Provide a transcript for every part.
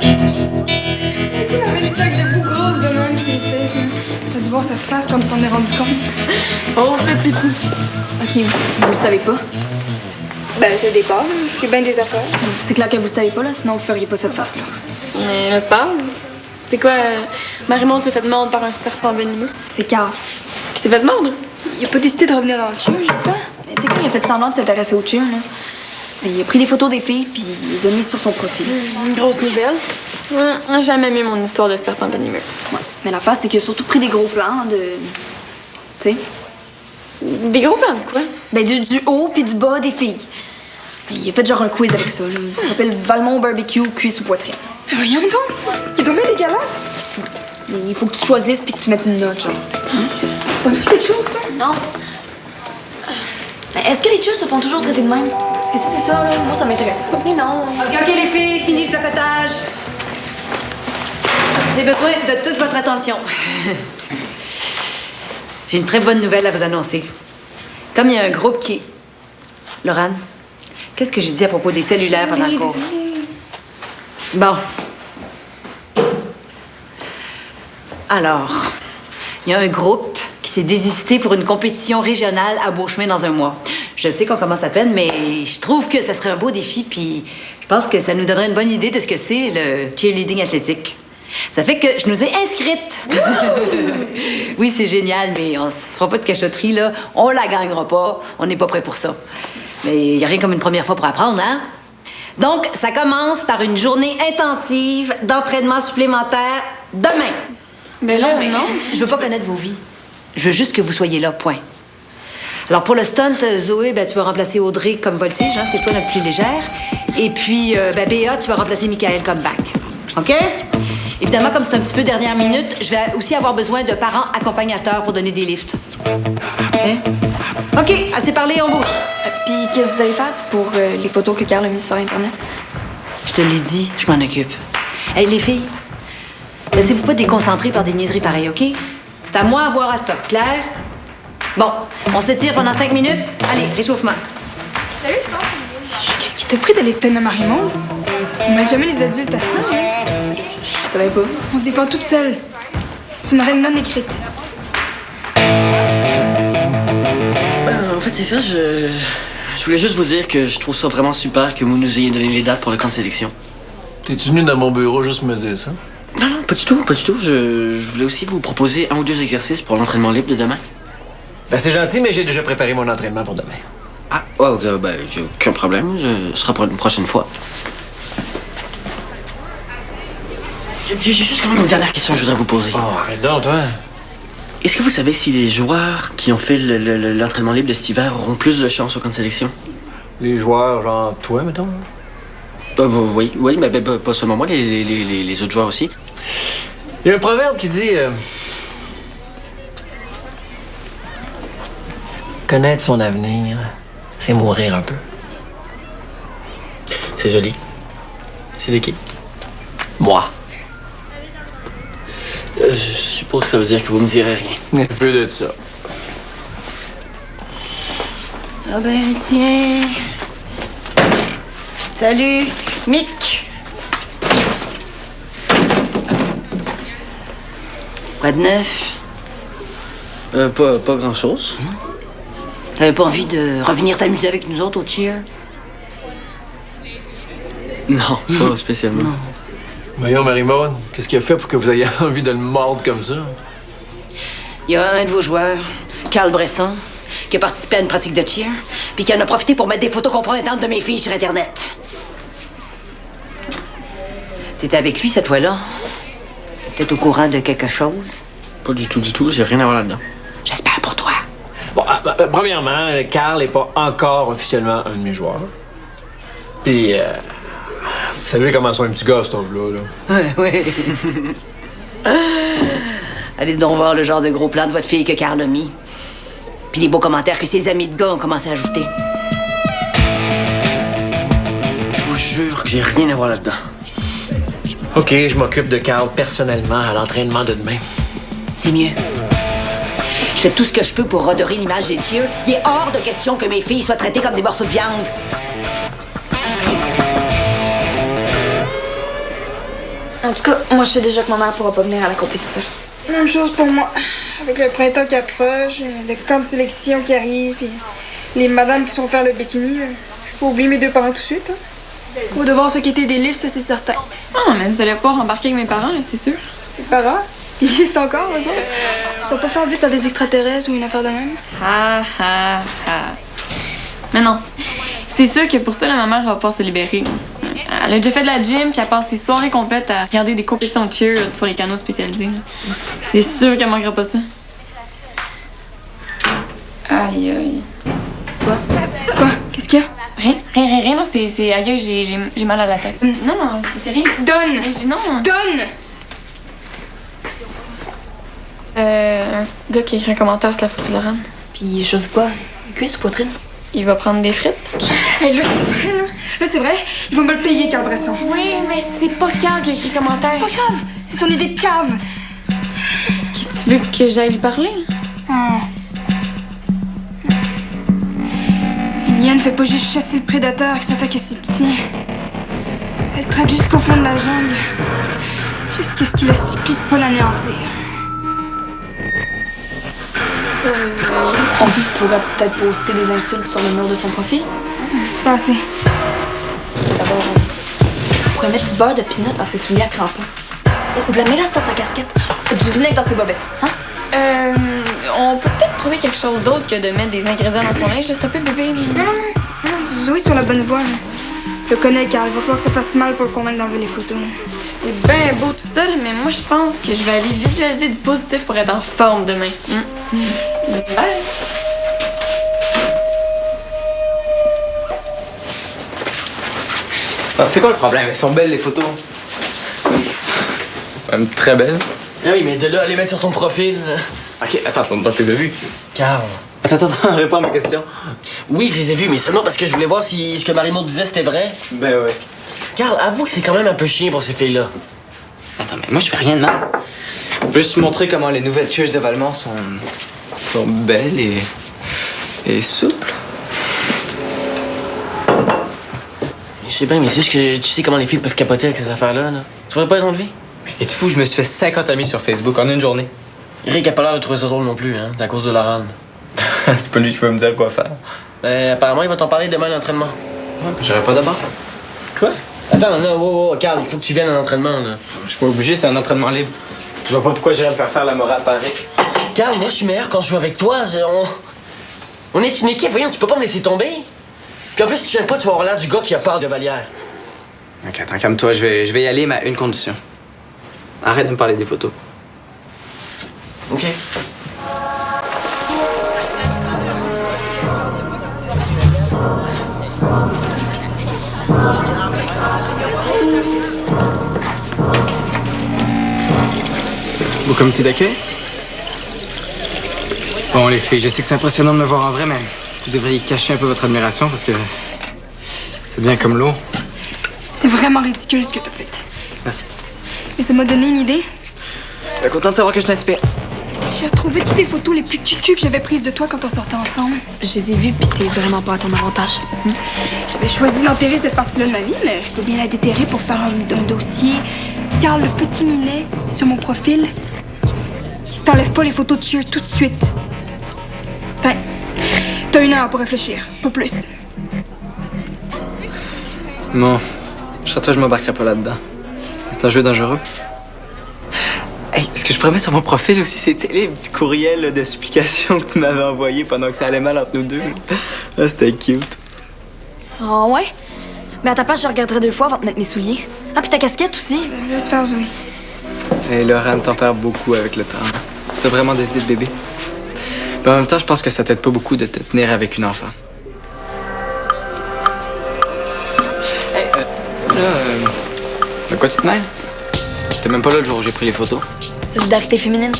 Il avait une plaque de boue grosse de même, c'était ça. T'as dû voir sa face quand il s'en est rendu compte. Oh, petit coup. OK, vous le savez pas. Ben, je départ, je suis bien des affaires. C'est clair que vous le savez pas, là, sinon vous feriez pas cette face-là. Mais le parle. C'est quoi, Marie-Monde s'est fait mordre par un serpent venimeux? C'est Carl. Qui s'est fait mordre? Il a pas décidé de revenir dans le cheer, j'espère. Mais tu sais, quand il a fait semblant de s'intéresser au cheer, là, il a pris des photos des filles, puis il les a mises sur son profil. Une grosse nouvelle. J'ai jamais aimé mon histoire de serpent venimeux. Ouais. Mais l'affaire, c'est qu'il a surtout pris des gros plans de... Tu sais? Des gros plans de quoi? Ben, du haut puis du bas des filles. Il a fait genre un quiz avec ça, là. Ça s'appelle Valmont Barbecue cuisse ou poitrine. Voyons donc, il est dommage dégueulasse. Il faut que tu choisisses puis que tu mettes une note, genre. Vois-tu quelque chose, ça? Non. Est-ce que les cheers se font toujours traiter de même? Parce que si c'est ça, là, moi, ça m'intéresse pas. Mais non. OK, les filles, fini le placotage. J'ai besoin de toute votre attention. J'ai une très bonne nouvelle à vous annoncer. Comme il y a un groupe qui... Laurane, qu'est-ce que j'ai dit à propos des cellulaires pendant le cours? Bon. Alors, il y a un groupe qui s'est désisté pour une compétition régionale à Beauchemin dans un mois. Je sais qu'on commence à peine, mais je trouve que ça serait un beau défi, puis je pense que ça nous donnerait une bonne idée de ce que c'est le cheerleading athlétique. Ça fait que je nous ai inscrites. Oui, c'est génial, mais on se fera pas de cachotterie, là. On la gagnera pas. On n'est pas prêt pour ça. Mais il y a rien comme une première fois pour apprendre, hein? Donc, ça commence par une journée intensive d'entraînement supplémentaire demain. Mais là, non. Je veux pas connaître vos vies. Je veux juste que vous soyez là, point. Alors, pour le stunt, Zoé, ben, tu vas remplacer Audrey comme voltige, hein, c'est toi notre plus légère. Et puis, Béa, tu vas remplacer Michael comme back. OK? Évidemment, comme c'est un petit peu dernière minute, je vais aussi avoir besoin de parents accompagnateurs pour donner des lifts. OK, assez parlé, on bouge. Puis qu'est-ce que vous allez faire pour les photos que Carl a mises sur Internet? Je te l'ai dit, je m'en occupe. Hey, les filles, laissez-vous pas déconcentrer par des niaiseries pareilles, OK? C'est à moi à voir à ça, clair? Bon, on s'étire pendant 5 minutes. Allez, réchauffement. Salut, je pense. Qu'est-ce qui t'a pris d'aller te peine à Marie-Monde? On met jamais les adultes à ça, hein? Je savais pas. On se défend toute seule. C'est une règle non écrite. En fait, c'est ça, je voulais juste vous dire que je trouve ça vraiment super que vous nous ayez donné les dates pour le camp de sélection. T'es-tu venu dans mon bureau juste me dire ça? Non, non, pas du tout, pas du tout. Je voulais aussi vous proposer 1 ou 2 exercices pour l'entraînement libre de demain. Ben c'est gentil, mais j'ai déjà préparé mon entraînement pour demain. Ah, ouais, ok, ben, j'ai aucun problème. Ce sera pour une prochaine fois. J'ai juste quand même une dernière question que je voudrais vous poser. Oh, arrête donc, toi. Est-ce que vous savez si les joueurs qui ont fait l'entraînement libre de cet hiver auront plus de chance au camp de sélection? Les joueurs, genre toi, mettons? Oui, mais pas seulement moi, les autres joueurs aussi. Il y a un proverbe qui dit... connaître son avenir, c'est mourir un peu. C'est joli. C'est de qui? Moi. Je suppose que ça veut dire que vous me direz rien. Un peu de ça. Ah ben, tiens. Salut, Mick. Quoi de neuf? Pas grand-chose. T'avais pas envie de revenir t'amuser avec nous autres au cheer? Non, pas spécialement. Non. Voyons, Marie-Maude, qu'est-ce qu'il a fait pour que vous ayez envie de le mordre comme ça? Il y a un de vos joueurs, Carl Bresson, qui a participé à une pratique de cheer, puis qui en a profité pour mettre des photos compromettantes de mes filles sur Internet. T'étais avec lui cette fois-là? Peut-être au courant de quelque chose? Pas du tout. J'ai rien à voir là-dedans. J'espère pour toi. Bon, premièrement, Carl n'est pas encore officiellement un de mes joueurs. Puis, vous savez comment sont un petit gars, cet homme-là, là. Ouais. Allez donc voir le genre de gros plan de votre fille que Carl a mis. Puis les beaux commentaires que ses amis de gars ont commencé à ajouter. Je vous jure que j'ai rien à voir là-dedans. OK, je m'occupe de Carl personnellement à l'entraînement de demain. C'est mieux. Je fais tout ce que je peux pour redorer l'image des cheers. Il est hors de question que mes filles soient traitées comme des morceaux de viande. En tout cas, moi, je sais déjà que ma mère pourra pas venir à la compétition. Même chose pour moi. Avec le printemps qui approche, le camp de sélection qui arrive, puis les madames qui sont faire le bikini, faut pas oublier mes deux parents tout de suite. Hein. Faut devoir s'inquiéter des livres, ça c'est certain. Ah, mais vous allez pouvoir embarquer avec mes parents, là, c'est sûr. Les parents, ils existent encore, eux autres. Ils sont pas fait enlever par des extraterrestres ou une affaire de même. Ha ha ha. Mais non. C'est sûr que pour ça, là, ma mère va pouvoir se libérer. Elle a déjà fait de la gym, puis elle passe ses soirées complètes à regarder des compétitions de cheer sur les canaux spécialisés. C'est sûr qu'elle manquera pas ça. Aïe, aïe. Quoi? Qu'est-ce qu'il y a? Rien, non, c'est aïe, j'ai mal à la tête. Non, c'est rien. Donne! Non. Donne! Un gars qui écrit un commentaire sur la photo de Laurent. Puis, je sais quoi, cuisse ou poitrine? Il va prendre des frites. Hey, là, c'est vrai, là. Là, c'est vrai. Il va me le payer, Carl Bresson. Oui, mais c'est pas Carl qui a écrit le commentaire. C'est pas grave. C'est son idée de cave. Est-ce que tu veux que j'aille lui parler? Oh. Nia ne fait pas juste chasser le prédateur qui s'attaque à ses petits. Elle traque jusqu'au fond de la jungle. Jusqu'à ce qu'il a suffi de pas l'anéantir. On pourrait peut-être poster des insultes sur le mur de son profil. Pas assez. D'abord, on pourrait mettre du beurre de peanut dans ses souliers à crampons. Et de la mélasse dans sa casquette. Du vinaigre dans ses bobettes. Hein? On peut peut-être trouver quelque chose d'autre que de mettre des ingrédients dans son linge. Là, c'est un peu bébé. Non, Zoé sur la bonne voie, là. Je le connais, Carl. Il va falloir que ça fasse mal pour le convaincre d'enlever les photos. C'est bien beau tout ça, mais moi, je pense que je vais aller visualiser du positif pour être en forme demain. Bye. C'est quoi le problème? Elles sont belles les photos. Même très belles. Ah oui, mais de là à les mettre sur ton profil. Ok, attends, donc tu les as vues. Carl. Attends, réponds à ma question. Oui, je les ai vus, mais seulement parce que je voulais voir si ce que Marie-Maud disait c'était vrai. Ben ouais. Carl, avoue que c'est quand même un peu chien pour ces filles-là. Attends, mais moi je fais rien de mal. Je veux juste montrer comment les nouvelles cheers de Valmont sont belles et souples. Je sais bien, mais c'est juste que tu sais comment les filles peuvent capoter avec ces affaires-là. Là. Tu voudrais pas les enlever? Et tu fous, je me suis fait 50 amis sur Facebook en une journée. Eric a pas l'air de trouver ça drôle non plus, hein. C'est à cause de Laurent. C'est pas lui qui va me dire quoi faire. Ben, apparemment, il va t'en parler demain à l'entraînement. Ouais, j'aurais pas d'abord. Quoi? Attends, non, wow, Carl, il faut que tu viennes à l'entraînement, là. Je suis pas obligé, c'est un entraînement libre. Je vois pas pourquoi j'irais me faire la morale par Rick. Carl, moi, je suis meilleur quand je joue avec toi. On est une équipe, voyons, tu peux pas me laisser tomber. Puis en plus, tu viens pas, tu vas avoir l'air du gars qui a peur de Vallière. Ok, attends, calme-toi, je vais y aller, mais à une condition. Arrête de me parler des photos. OK. Beau comité d'accueil? Bon, les filles, je sais que c'est impressionnant de me voir en vrai, mais vous devriez cacher un peu votre admiration parce que c'est bien comme l'eau. C'est vraiment ridicule ce que t'as fait. Merci. Mais ça m'a donné une idée. Content de savoir que je t'inspire. J'ai retrouvé toutes les photos les plus cucu que j'avais prises de toi quand on sortait ensemble. Je les ai vues, pis t'es vraiment pas à ton avantage. J'avais choisi d'enterrer cette partie-là de ma vie, mais je peux bien la déterrer pour faire un dossier. Carl le petit minet sur mon profil. Si t'enlèves pas les photos de cheer tout de suite. T'as 1 heure pour réfléchir, pas plus. Non, sur toi, je m'embarquerai pas là-dedans. C'est un jeu dangereux. Hey, ce que je pourrais mettre sur mon profil aussi, c'était les petits courriels là, de supplication que tu m'avais envoyés pendant que ça allait mal entre nous deux. Ah, c'était cute. Ah ouais? Mais à ta place, je regarderai 2 fois avant de mettre mes souliers. Ah, puis ta casquette aussi. Laisse faire, Zoé. Et Laurent t'en perd beaucoup avec le temps. T'as vraiment des idées de bébé. Mais en même temps, je pense que ça t'aide pas beaucoup de te tenir avec une enfant. Hey, de quoi tu te mêles? T'es même pas là le jour où j'ai pris les photos. Solidarité féminine.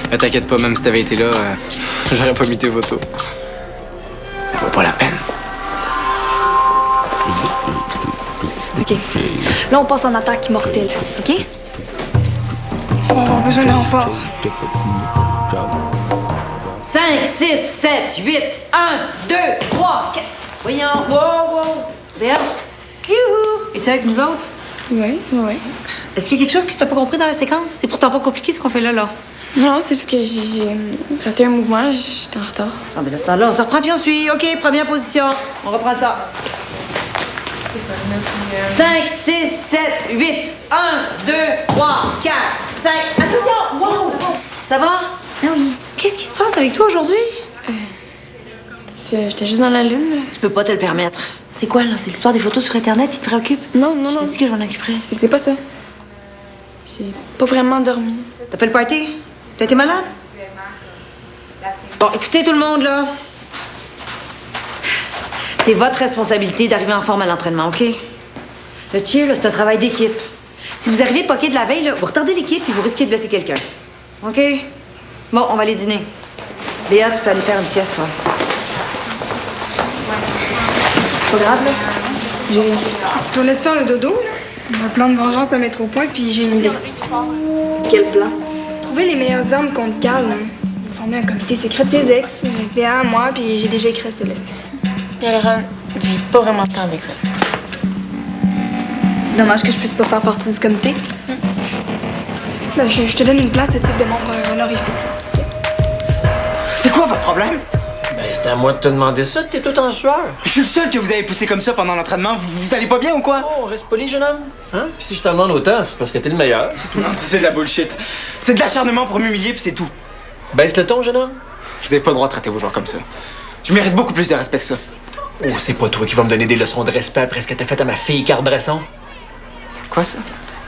Mais t'inquiète pas, même si t'avais été là, j'aurais pas mis tes photos. Ça vaut pas la peine. OK. Là, on passe en attaque mortelle. OK? On va avoir besoin de renfort. 5, 6, 7, 8, 1, 2, 3, 4. Voyons, wow. Béa, youhou! Es-tu avec nous autres? Oui. Est-ce qu'il y a quelque chose que tu n'as pas compris dans la séquence? C'est pourtant pas compliqué ce qu'on fait là. Non, c'est juste que j'ai raté un mouvement, là, j'étais en retard. Ah, mais dans ce temps-là, on se reprend puis on suit. OK, première position. On reprend ça. 5, 6, 7, 8. 1, 2, 3, 4, 5. Attention! Wow! Ça va? Ah oui. Qu'est-ce qui se passe avec toi aujourd'hui? J'étais juste dans la lune, là. Tu peux pas te le permettre. C'est quoi, là? C'est l'histoire des photos sur Internet qui te préoccupe? Non, non, Je non. t'ai dit que je m'en occuperais. C'est pas ça. J'ai pas vraiment dormi. T'as fait le party? T'as été malade? Bon, écoutez tout le monde, là. C'est votre responsabilité d'arriver en forme à l'entraînement, OK? Le cheer, là, c'est un travail d'équipe. Si vous arrivez poqué de la veille, là, vous retardez l'équipe et vous risquez de blesser quelqu'un. OK? Bon, on va aller dîner. Léa, tu peux aller faire une sieste, toi. C'est pas grave, là? Je te laisse faire le dodo, là. On a un plan de vengeance à mettre au point, puis j'ai une idée. Quel plan? Trouver les meilleures armes contre Carl, là. Former un comité secret de ses ex, avec Léa, moi, puis j'ai déjà écrit à Céleste. Et Laurent, j'ai pas vraiment de temps avec ça. C'est dommage que je puisse pas faire partie du comité. Ben, je te donne une place à titre de membre honorifique. C'est quoi votre problème? Ben, c'était à moi de te demander ça, t'es tout en sueur. Je suis le seul que vous avez poussé comme ça pendant l'entraînement. Vous allez pas bien ou quoi? Oh, reste poli, jeune homme. Hein? Puis si je te demande autant, c'est parce que t'es le meilleur, c'est tout. Non, c'est de la bullshit. C'est de l'acharnement pour m'humilier puis c'est tout. Baisse le ton, jeune homme. Vous avez pas le droit de traiter vos joueurs comme ça. Je mérite beaucoup plus de respect que ça. Oh, c'est pas toi qui vas me donner des leçons de respect après ce que t'as fait à ma fille, Carl Bresson. Quoi ça?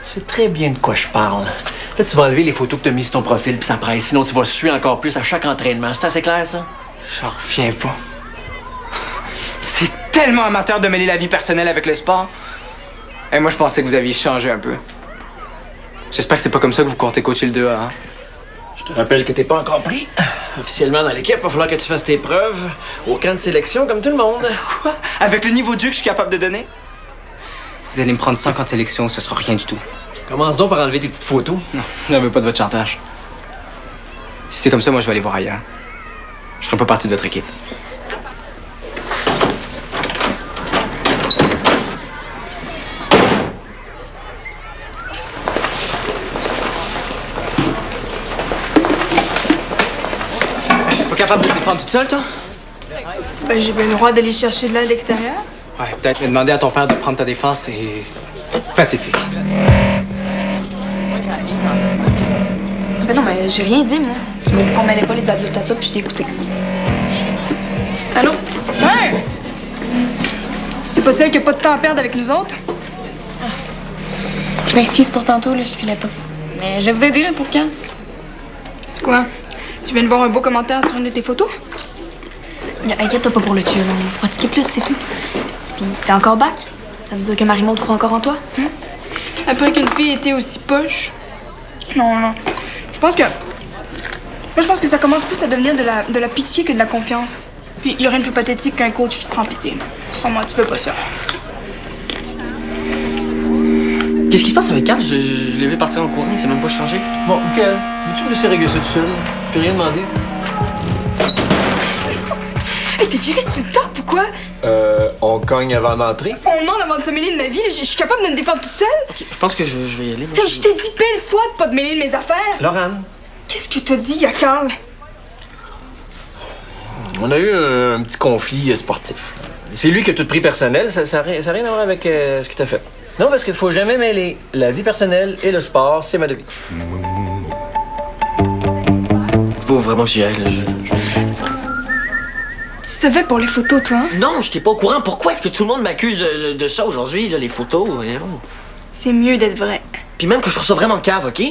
C'est très bien de quoi je parle. Là, tu vas enlever les photos que t'as mises sur ton profil puis ça presse, sinon tu vas suer encore plus à chaque entraînement. C'est assez clair, ça? J'en reviens pas. C'est tellement amateur de mêler la vie personnelle avec le sport. Et moi, je pensais que vous aviez changé un peu. J'espère que c'est pas comme ça que vous comptez coacher le 2A, hein? Je te rappelle que t'es pas encore pris. Officiellement dans l'équipe, va falloir que tu fasses tes preuves au camp de sélection comme tout le monde. Quoi? Avec le niveau de jeu que je suis capable de donner? Vous allez me prendre 50 sélections, ce sera rien du tout. Commence donc par enlever tes petites photos. Non, j'en veux pas de votre chantage. Si c'est comme ça, moi, je vais aller voir ailleurs. Je ferai pas partie de votre équipe. Pas capable de te défendre toute seule, toi? Ben, j'ai bien le droit d'aller chercher de l'aide extérieure. Ouais, peut-être, mais demander à ton père de prendre ta défense, c'est pathétique. Ben non, mais j'ai rien dit, moi. Tu m'as dit qu'on mêlait pas les adultes à ça, puis je t'ai écouté. Allô? Ouais! C'est pas celle qui a pas de temps à perdre avec nous autres? Je m'excuse pour tantôt, là, je filais pas. Mais je vais vous aider, là, pour quand? C'est quoi? Tu viens de voir un beau commentaire sur une de tes photos? Inquiète-toi pas pour le cheer, là. On va pratiquer plus, c'est tout. Puis, t'es encore back? Ça veut dire que Marie-Maud croit encore en toi? Après qu'une fille était aussi poche? Non, non. Moi, je pense que ça commence plus à devenir de la pitié que de la confiance. Puis, il y a rien de plus pathétique qu'un coach qui te prend pitié. Crois-moi, tu veux pas ça. Qu'est-ce qui se passe avec Carl? Je l'ai vu partir en courant, il s'est même pas changé. Bon, Michael, veux-tu me laisser régler ça tout seul? Je t'ai rien demandé. Hey, t'es viré sur le top ou quoi? On cogne avant d'entrer. On demande avant de se mêler de ma vie, là. Je suis capable de me défendre toute seule? Ok, je pense que je vais y aller. moi. Hey, je t'ai dit pile fois de pas te mêler de mes affaires. Laurent, Qu'est-ce que t'as dit à Carl? on a eu un petit conflit sportif. C'est lui qui a tout pris personnel, ça n'a rien à voir avec ce que t'as fait. Non, parce qu'il faut jamais mêler la vie personnelle et le sport, c'est ma devise. Faut vraiment que j'y aille, là. Tu savais pour les photos, toi, hein? Non, j'étais pas au courant. Pourquoi est-ce que tout le monde m'accuse de ça aujourd'hui, là, les photos? Voyons. C'est mieux d'être vrai. Puis même que je trouve ça vraiment cave, OK?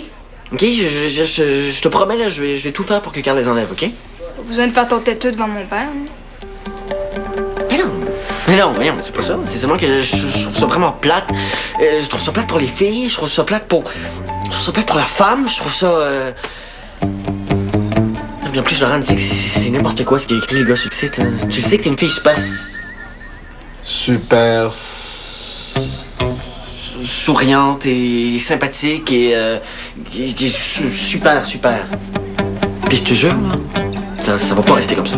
OK? Je te promets, là, je vais tout faire pour que Carl les enlève, OK? Pas besoin de faire ton têteux devant mon père. Hein? Mais non, voyons, c'est pas ça. C'est seulement que je trouve ça vraiment plate. Je trouve ça plate pour les filles, je trouve ça plate pour... Je trouve ça plate pour la femme, je trouve ça... Puis en plus, Laurent, tu sais que c'est n'importe quoi ce qu'il a écrit les gars sur le site, là. Tu sais que t'es une fille Super. souriante et sympathique et qui est super. Puis je te jure, là, ça va pas rester comme ça.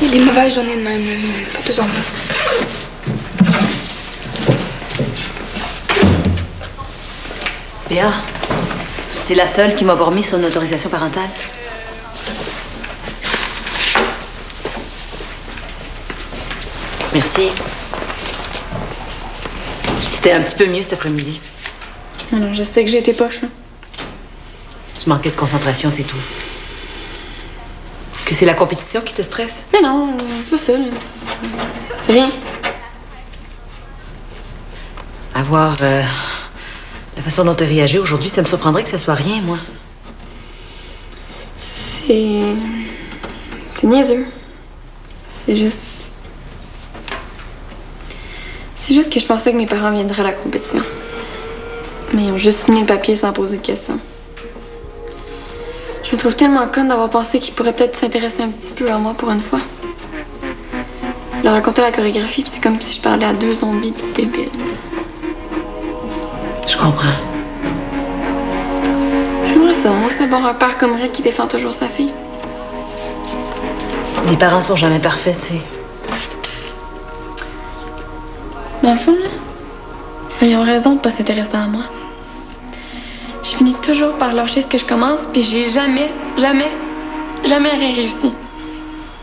Il y a des mauvaises journées de même. Faites-en pas. Béa, t'es la seule qui m'a pas remis son autorisation parentale. Merci. C'était un petit peu mieux cet après-midi. Non, je sais que j'ai été poche. Là. Tu manquais de concentration, c'est tout. Est-ce que c'est la compétition qui te stresse? Mais non, c'est pas ça. Là. C'est rien. Avoir la façon dont tu réagis aujourd'hui, ça me surprendrait que ça soit rien, moi. C'est niaiseux. C'est juste... C'est juste que je pensais que mes parents viendraient à la compétition. Mais ils ont juste signé le papier sans poser de questions. Je me trouve tellement conne d'avoir pensé qu'ils pourraient peut-être s'intéresser un petit peu à moi pour une fois. Je leur racontais la chorégraphie, puis c'est comme si je parlais à deux zombies débiles. Je comprends. J'aimerais ça, moi, savoir un père comme Rick qui défend toujours sa fille. Les parents sont jamais parfaits, tu sais. Dans le fond, là, ils ont raison de pas s'intéresser à moi. Je finis toujours par lâcher ce que je commence, puis j'ai jamais rien réussi.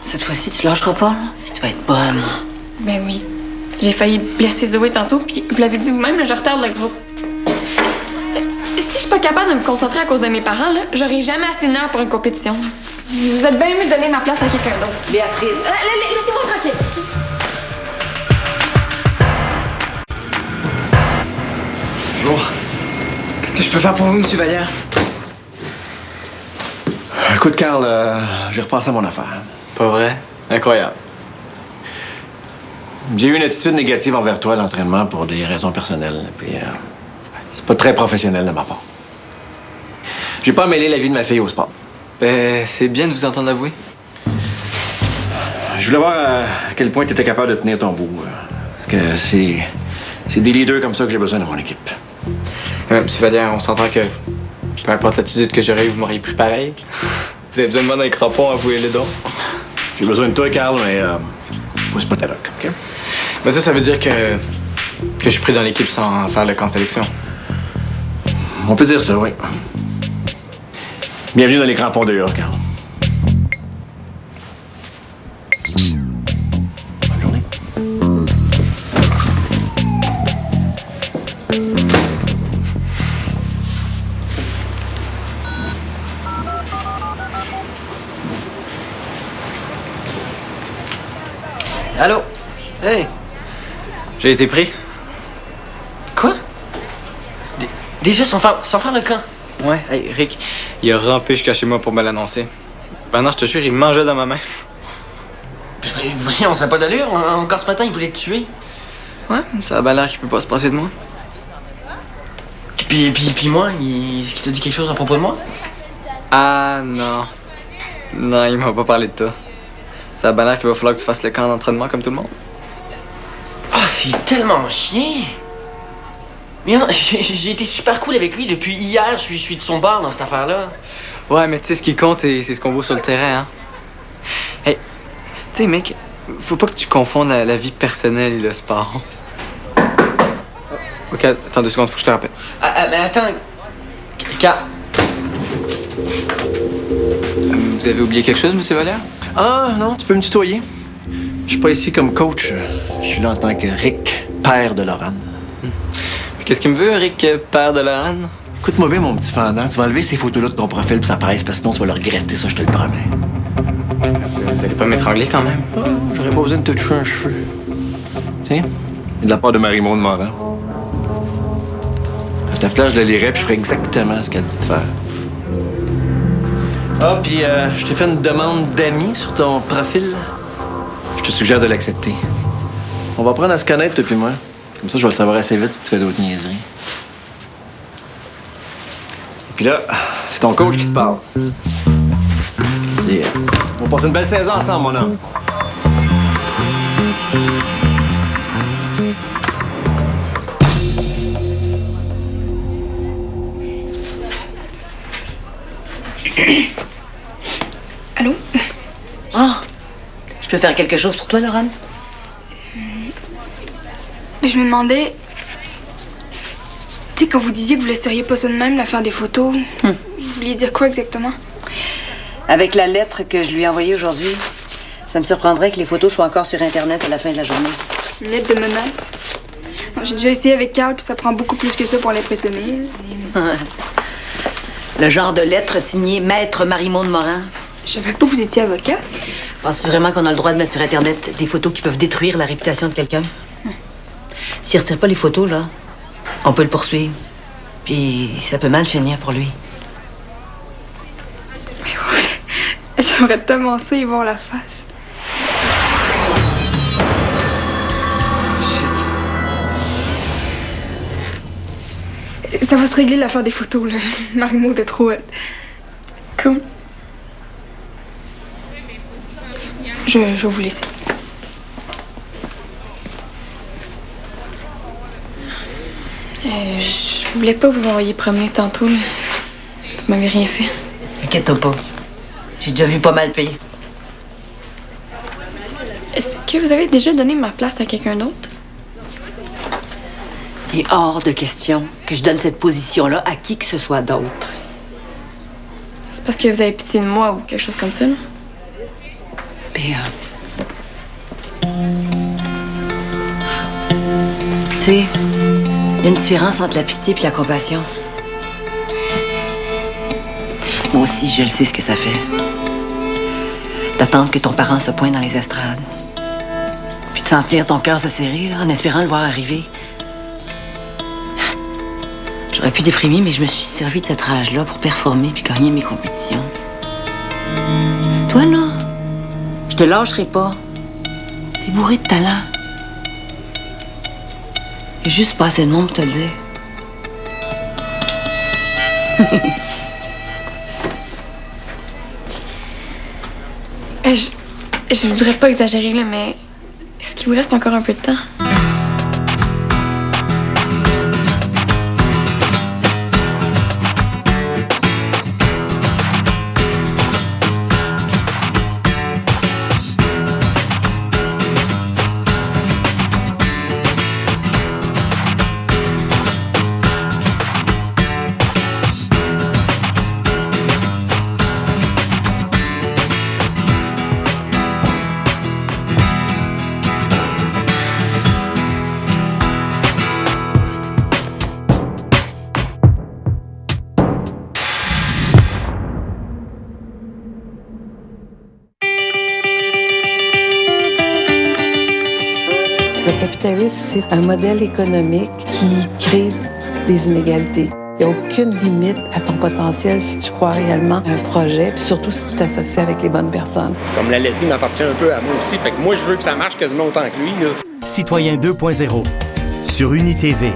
Cette fois-ci, tu lâcheras pas, là? Puis tu vas être bonne. Ben oui. J'ai failli blesser Zoé tantôt, puis vous l'avez dit vous-même, là, je retarde le groupe. Si je suis pas capable de me concentrer à cause de mes parents, là, j'aurai jamais assez de nerfs pour une compétition. Vous êtes bien mieux de donner ma place à quelqu'un d'autre. Béatrice. Laissez-moi tranquille. Bonjour. Qu'est-ce que je peux faire pour vous, M. Vallière? Écoute, Carl, j'ai repensé à mon affaire. Pas vrai? Incroyable. J'ai eu une attitude négative envers toi à l'entraînement pour des raisons personnelles. Puis, c'est pas très professionnel de ma part. J'ai pas mêlé la vie de ma fille au sport. Ben, c'est bien de vous entendre avouer. Je voulais voir à quel point tu étais capable de tenir ton bout. Parce que c'est des leaders comme ça que j'ai besoin dans mon équipe. M. Vallière, on s'entend que peu importe l'attitude que j'aurais, vous m'auriez pris pareil. Vous avez besoin de moi dans les crampons, avouez-le donc. J'ai besoin de toi, Carl, mais pousse pas ta loque, OK? Mais ça veut dire que je suis pris dans l'équipe sans faire le camp de sélection. On peut dire ça, oui. Bienvenue dans les crampons de York, Carl. Bonne journée. Allô? Hey! J'ai été pris. Quoi? Déjà sans faire le camp? Ouais, hey, Rick, il a rampé jusqu'à chez moi pour me l'annoncer. Maintenant, je te jure, il me mangeait dans ma main. Voyons, ça n'a pas d'allure. Encore ce matin, il voulait te tuer. Ouais, ça a bien l'air qu'il peut pas se passer de moi. Puis moi, est-ce qu'il t'a dit quelque chose à propos de moi? Ah, non. Non, il m'a pas parlé de toi. Ça a bien l'air qu'il va falloir que tu fasses le camp d'entraînement comme tout le monde. Ah, c'est tellement chien! Mais non, j'ai été super cool avec lui depuis hier. Je suis de son bord dans cette affaire-là. Ouais, mais tu sais, ce qui compte, c'est ce qu'on vaut sur le terrain, hein. Hey, tu sais, mec, faut pas que tu confondes la vie personnelle et le sport. Ok, attends 2 secondes, faut que je te rappelle. Mais attends. Car... Vous avez oublié quelque chose, monsieur Vallière? Ah, non, tu peux me tutoyer. Je suis pas ici comme coach. Je suis là en tant que Rick, père de Lorraine. Qu'est-ce qu'il me veut, Rick, père de Lorraine? Écoute-moi bien, mon petit fendant. Tu vas enlever ces photos-là de ton profil puis ça presse, parce que sinon tu vas le regretter, ça, je te le promets. Vous allez pas m'étrangler quand même? Ah, j'aurais pas besoin de te toucher un cheveu. Tiens, c'est de la part de Marie-Maud Morin. À ta place, je la lirais puis je ferais exactement ce qu'elle dit de faire. Ah, puis je t'ai fait une demande d'amis sur ton profil. Je te suggère de l'accepter. On va apprendre à se connaître, toi puis moi. Comme ça, je vais le savoir assez vite si tu fais d'autres niaiseries. Et puis là, c'est ton coach qui te parle. Dis, on va passer une belle saison ensemble, mon homme. Allô? peux faire quelque chose pour toi, Laurent? Mais je me demandais... Tu sais, quand vous disiez que vous laisseriez pas ça de même, l'affaire des photos, vous vouliez dire quoi exactement? Avec la lettre que je lui ai envoyée aujourd'hui, ça me surprendrait que les photos soient encore sur Internet à la fin de la journée. Une lettre de menace? Bon, j'ai déjà essayé avec Carl, puis ça prend beaucoup plus que ça pour l'impressionner. Le genre de lettre signée Maître Marie-Maude Morin. Je savais pas que vous étiez avocat. Penses-tu vraiment qu'on a le droit de mettre sur Internet des photos qui peuvent détruire la réputation de quelqu'un? S'il retire pas les photos, là, on peut le poursuivre. Puis ça peut mal finir pour lui. J'aimerais tellement ça y voir la face. Shit. Ça va se régler l'affaire des photos, là. Marie-Maude est trop hot. Cool. Je vais vous laisser. Je voulais pas vous envoyer promener tantôt, là. Vous m'avez rien fait. Inquiète-toi pas. J'ai déjà vu pas mal payer. Est-ce que vous avez déjà donné ma place à quelqu'un d'autre? Il est hors de question que je donne cette position-là à qui que ce soit d'autre. C'est parce que vous avez pitié de moi ou quelque chose comme ça, là? Puis, tu sais, il y a une différence entre la pitié et la compassion. Moi aussi, je le sais ce que ça fait. D'attendre que ton parent se pointe dans les estrades. Puis de sentir ton cœur se serrer, là, en espérant le voir arriver. J'aurais pu déprimer, mais je me suis servi de cette rage-là pour performer puis gagner mes compétitions. Toi, là, je te lâcherai pas. T'es bourré de talent. Il y a juste pas assez de monde pour te le dire. Je voudrais pas exagérer, là, mais est-ce qu'il vous reste encore un peu de temps? Le capitalisme, c'est un modèle économique qui crée des inégalités. Il n'y a aucune limite à ton potentiel si tu crois réellement à un projet, puis surtout si tu t'associes avec les bonnes personnes. Comme la laiterie m'appartient un peu à moi aussi, fait que moi, je veux que ça marche quasiment autant que lui, là. Citoyen 2.0 sur UniTV.